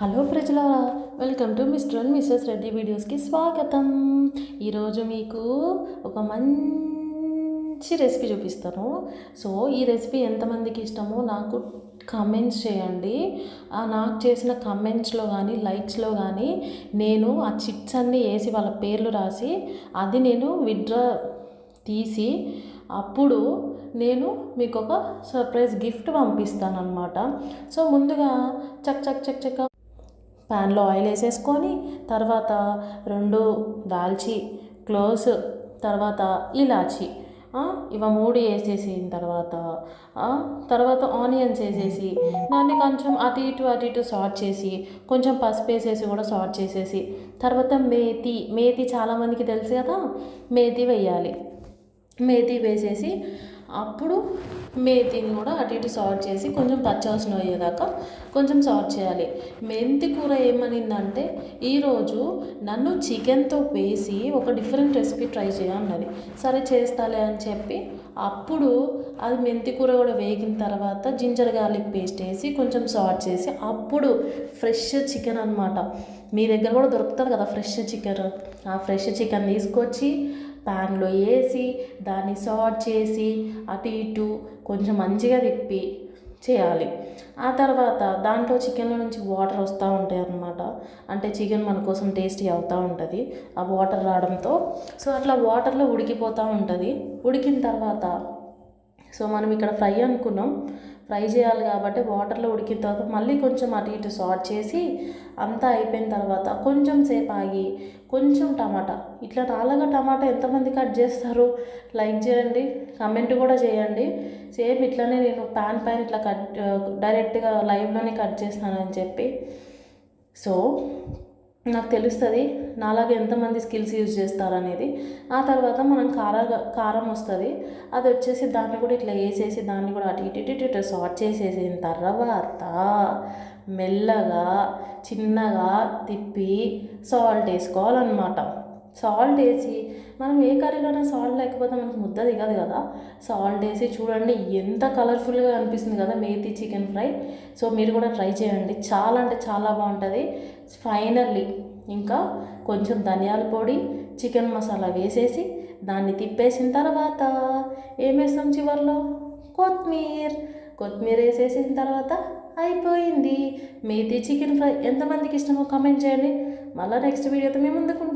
Hello ప్రజలారా, welcome to mister and missus Reddy వీడియోస్కి స్వాగతం. ఈరోజు మీకు ఒక మంచి రెసిపీ చూపిస్తాను. సో ఈ రెసిపీ ఎంతమందికి ఇష్టమో నాకు కమెంట్స్ చేయండి. నాకు చేసిన కమెంట్స్లో కానీ లైక్స్లో కానీ నేను ఆ చిట్స్ అన్నీ వేసి వాళ్ళ పేర్లు రాసి అది నేను విత్డ్రా తీసి అప్పుడు నేను మీకు ఒక సర్ప్రైజ్ గిఫ్ట్ పంపిస్తాను అన్నమాట. సో ముందుగా చక్ చక్ చక్ చక్ ప్యాన్లో ఆయిల్ వేసేసుకొని తర్వాత 2 దాల్చి క్లోవ్స్ తర్వాత ఇలాచి ఇవ 3 వేసేసిన తర్వాత ఆనియన్స్ వేసేసి దాన్ని కొంచెం అటు ఇటు సాట్ చేసి కొంచెం పసుపు వేసేసి కూడా సాట్ చేసేసి తర్వాత మేతి చాలామందికి తెలుసు కదా, మేతి వేయాలి. మేతి వేసేసి అప్పుడు మేతిని కూడా అటు ఇటు సాట్ చేసి కొంచెం పచ్చివాసన అయ్యేదాకా కొంచెం సాట్ చేయాలి. మెంతి కూర ఏమనిందంటే ఈరోజు నన్ను చికెన్తో వేసి ఒక డిఫరెంట్ రెసిపీ ట్రై చేయన్నది. సరే చేస్తాలే అని చెప్పి అప్పుడు అది మెంతి కూర కూడా వేగిన తర్వాత జింజర్ గార్లిక్ పేస్ట్ వేసి కొంచెం సాట్ చేసి అప్పుడు ఫ్రెష్ చికెన్ అనమాట. మీ దగ్గర కూడా దొరుకుతుంది కదా ఫ్రెష్ చికెన్. ఆ ఫ్రెష్ చికెన్ తీసుకొచ్చి ప్యాన్లో వేసి దాన్ని సాట్ చేసి అటు ఇటు కొంచెం మంచిగా తిప్పి చేయాలి. ఆ తర్వాత దాంట్లో చికెన్లో నుంచి వాటర్ వస్తూ ఉంటాయి అన్నమాట. అంటే చికెన్ మన కోసం టేస్టీ అవుతూ ఉంటుంది ఆ వాటర్ రావడంతో. సో అట్లా వాటర్లో ఉడికిపోతూ ఉంటుంది. ఉడికిన తర్వాత సో మనం ఇక్కడ ఫ్రై అనుకున్నాం, ఫ్రై చేయాలి కాబట్టి వాటర్లో ఉడికిన తర్వాత మళ్ళీ కొంచెం అటు ఇటు సాట్ చేసి అంతా అయిపోయిన తర్వాత కొంచెం సేపు ఆగి కొంచెం టమాటా, ఇట్లా నాలుగా టమాటా ఎంతమంది కట్ చేస్తారు లైక్ చేయండి, కమెంట్ కూడా చేయండి. సేమ్ ఇట్లానే నేను ప్యాన్ పైన ఇట్లా డైరెక్ట్గా లైవ్లోనే కట్ చేస్తానని చెప్పి. సో నాకు తెలుస్తుంది నాలాగా ఎంతమంది స్కిల్స్ యూజ్ చేస్తారనేది. ఆ తర్వాత మనం కారం వస్తుంది, అది వచ్చేసి దాన్ని కూడా ఇట్లా వేసేసి దాన్ని కూడా అటు ఇటు సాట్ చేసేసిన తర్వాత మెల్లగా చిన్నగా తిప్పి సాల్ట్ వేసుకోవాలన్నమాట. సాల్ట్ వేసి మనం ఏ కర్రీలోనే సాల్ట్ లేకపోతే మనకు ముద్ద దిగదు కదా. సాల్ట్ వేసి చూడండి ఎంత కలర్ఫుల్గా అనిపిస్తుంది కదా మేతి చికెన్ ఫ్రై. సో మీరు కూడా ట్రై చేయండి, చాలా అంటే చాలా బాగుంటుంది. ఫైనల్లీ ఇంకా కొంచెం ధనియాల పొడి చికెన్ మసాలా వేసేసి దాన్ని తిప్పేసిన తర్వాత ఏం వేస్తాం చివర్లో కొత్తిమీర వేసేసిన తర్వాత అయిపోయింది మేతి చికెన్ ఫ్రై. ఎంతమందికి ఇష్టమో కామెంట్ చేయండి. మళ్ళీ నెక్స్ట్ వీడియోతో మేము ముందుకుంటాం.